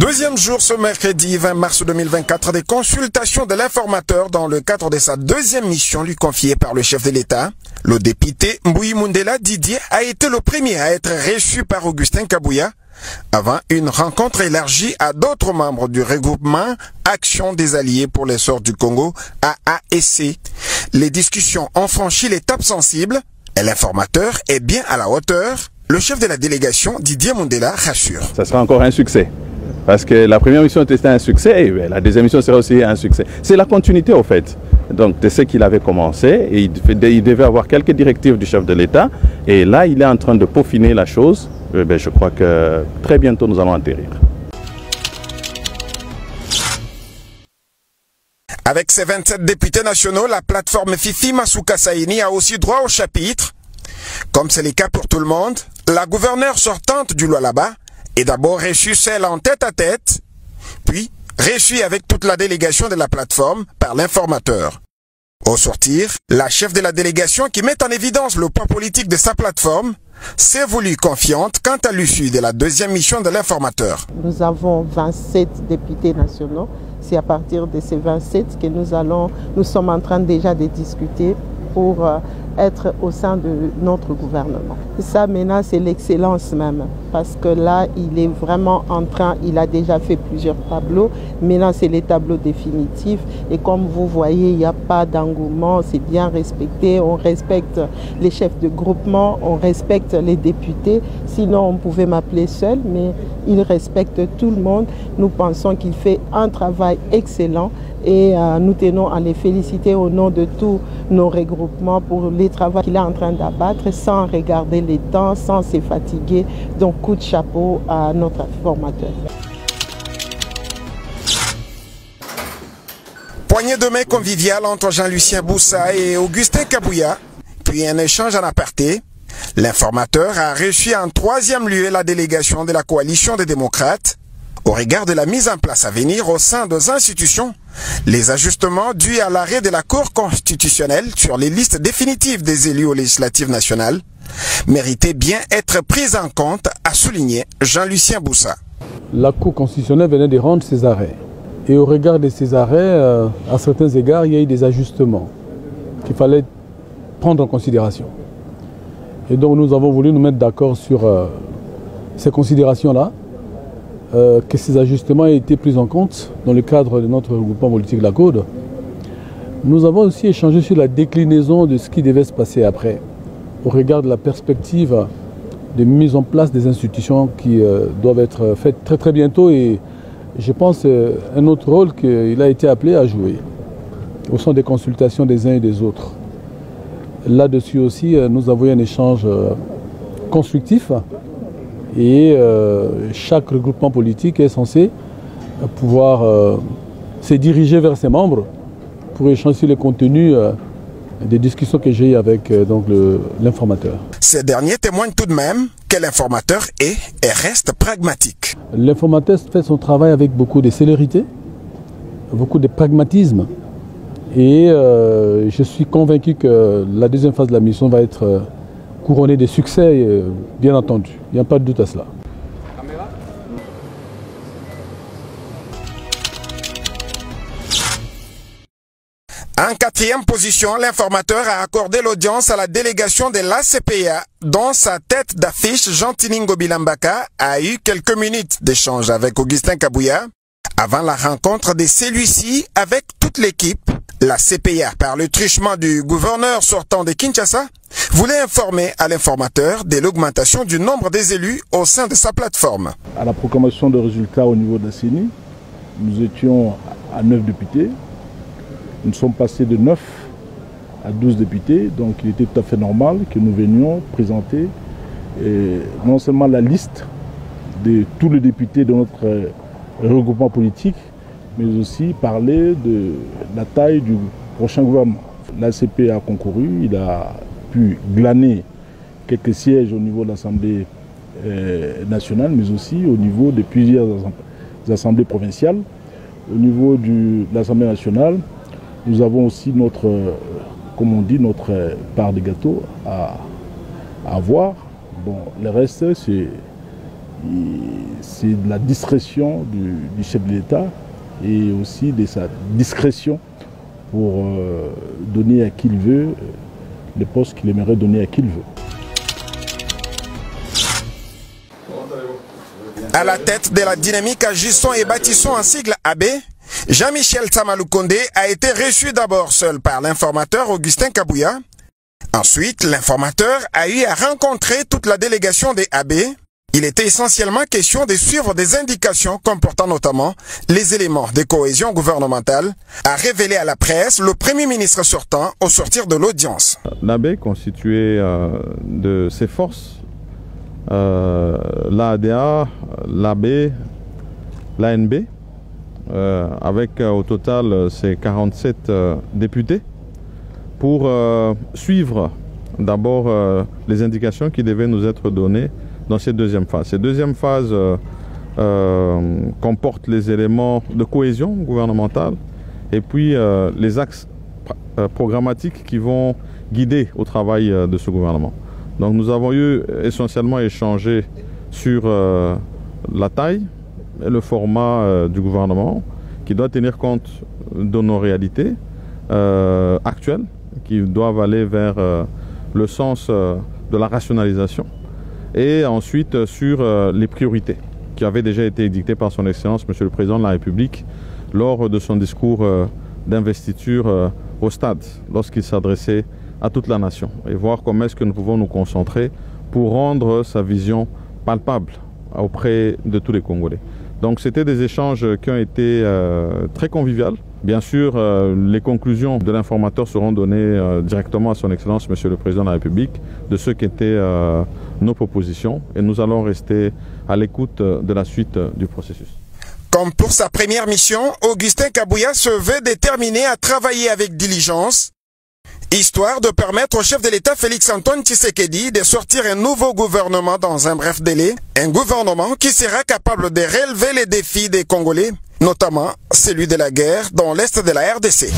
Deuxième jour ce mercredi 20 mars 2024 des consultations de l'informateur dans le cadre de sa deuxième mission lui confiée par le chef de l'État. Le député Mbouyi Mundela Didier a été le premier à être reçu par Augustin Kabouya avant une rencontre élargie à d'autres membres du regroupement Action des Alliés pour l'essor du Congo, AAEC. Les discussions ont franchi l'étape sensible et l'informateur est bien à la hauteur. Le chef de la délégation, Didier Mundela, rassure. Ça sera encore un succès. Parce que la première mission était un succès et la deuxième mission sera aussi un succès. C'est la continuité au fait. Donc de ce qu'il avait commencé et il devait avoir quelques directives du chef de l'État. Et là, il est en train de peaufiner la chose. Je crois que très bientôt nous allons atterrir. Avec ses 27 députés nationaux, la plateforme Fifi Masuka Saini a aussi droit au chapitre. Comme c'est le cas pour tout le monde, la gouverneure sortante du Lualaba est d'abord reçue seule en tête-à-tête, puis reçue avec toute la délégation de la plateforme par l'informateur. Au sortir, la chef de la délégation qui met en évidence le poids politique de sa plateforme s'est voulue confiante quant à l'issue de la deuxième mission de l'informateur. Nous avons 27 députés nationaux. C'est à partir de ces 27 que nous sommes en train déjà de discuter pour être au sein de notre gouvernement. Et ça maintenant c'est l'excellence même, parce que là il est vraiment en train, il a déjà fait plusieurs tableaux, maintenant c'est les tableaux définitifs et comme vous voyez il n'y a pas d'engouement, c'est bien respecté, on respecte les chefs de groupement, on respecte les députés, sinon on pouvait m'appeler seul, mais il respecte tout le monde. Nous pensons qu'il fait un travail excellent et nous tenons à les féliciter au nom de tous nos regroupements pour les travaux qu'il est en train d'abattre sans regarder les temps, sans se fatiguer. Donc coup de chapeau à notre formateur. Poignée de main conviviale entre Jean-Lucien Boussa et Augustin Kabouya, puis un échange en aparté. L'informateur a reçu en troisième lieu la délégation de la coalition des démocrates. Au regard de la mise en place à venir au sein des institutions, les ajustements dus à l'arrêt de la Cour constitutionnelle sur les listes définitives des élus aux législatives nationales méritaient bien être pris en compte, a souligné Jean-Lucien Boussa. La Cour constitutionnelle venait de rendre ses arrêts. Et au regard de ces arrêts, à certains égards, il y a eu des ajustements qu'il fallait prendre en considération. Et donc nous avons voulu nous mettre d'accord sur ces considérations-là. Que ces ajustements aient été pris en compte dans le cadre de notre regroupement politique La Code. Nous avons aussi échangé sur la déclinaison de ce qui devait se passer après, au regard de la perspective de mise en place des institutions qui doivent être faites très très bientôt et je pense un autre rôle qu'il a été appelé à jouer au sein des consultations des uns et des autres. Là-dessus aussi, nous avons eu un échange constructif. Et chaque regroupement politique est censé pouvoir se diriger vers ses membres pour échanger sur le contenu des discussions que j'ai eues avec l'informateur. Ces derniers témoignent tout de même que l'informateur est et reste pragmatique. L'informateur fait son travail avec beaucoup de célérité, beaucoup de pragmatisme. Et je suis convaincu que la deuxième phase de la mission va être couronné de succès, bien entendu. Il n'y a pas de doute à cela. En quatrième position, l'informateur a accordé l'audience à la délégation de l'ACPA, dont sa tête d'affiche, Jean-Tiningo Bilambaka, a eu quelques minutes d'échange avec Augustin Kabouya. Avant la rencontre de celui-ci avec toute l'équipe, la CPA, par le truchement du gouverneur sortant de Kinshasa, voulait informer à l'informateur de l'augmentation du nombre des élus au sein de sa plateforme. À la proclamation de résultats au niveau de la CENI, nous étions à 9 députés. Nous sommes passés de 9 à 12 députés, donc il était tout à fait normal que nous venions présenter non seulement la liste de tous les députés de notre regroupement politique, mais aussi parler de la taille du prochain gouvernement. L'ACP a concouru, il a pu glaner quelques sièges au niveau de l'Assemblée nationale, mais aussi au niveau de plusieurs assemblées provinciales. Au niveau de l'Assemblée nationale, nous avons aussi notre, comme on dit, notre part de gâteau à avoir. Bon, le reste, c'est C'est de la discrétion du chef de l'État et aussi de sa discrétion pour donner à qui il veut les postes qu'il aimerait donner à qui il veut. À la tête de la dynamique Agissons et Bâtissons en sigle AB, Jean-Michel Tsammalou Condé a été reçu d'abord seul par l'informateur Augustin Kabouya. Ensuite, l'informateur a eu à rencontrer toute la délégation des AB. Il était essentiellement question de suivre des indications comportant notamment les éléments de cohésion gouvernementale, a révélé à la presse le Premier ministre sortant au sortir de l'audience. L'AB constitué de ses forces, l'ADA, l'AB, l'ANB, avec au total ces 47 députés, pour suivre d'abord les indications qui devaient nous être données dans cette deuxième phase. Cette deuxième phase comporte les éléments de cohésion gouvernementale et puis les axes programmatiques qui vont guider au travail de ce gouvernement. Donc nous avons eu essentiellement échangé sur la taille et le format du gouvernement qui doit tenir compte de nos réalités actuelles qui doivent aller vers le sens de la rationalisation. Et ensuite sur les priorités qui avaient déjà été édictées par son Excellence, Monsieur le Président de la République, lors de son discours d'investiture au stade, lorsqu'il s'adressait à toute la nation, et voir comment est-ce que nous pouvons nous concentrer pour rendre sa vision palpable auprès de tous les Congolais. Donc c'était des échanges qui ont été très conviviaux. Bien sûr, les conclusions de l'informateur seront données directement à son Excellence, Monsieur le Président de la République, de ce qu'étaient nos propositions. Et nous allons rester à l'écoute de la suite du processus. Comme pour sa première mission, Augustin Kabouya se veut déterminé à travailler avec diligence, histoire de permettre au chef de l'État Félix-Antoine Tshisekedi de sortir un nouveau gouvernement dans un bref délai. Un gouvernement qui sera capable de relever les défis des Congolais, notamment celui de la guerre dans l'est de la RDC.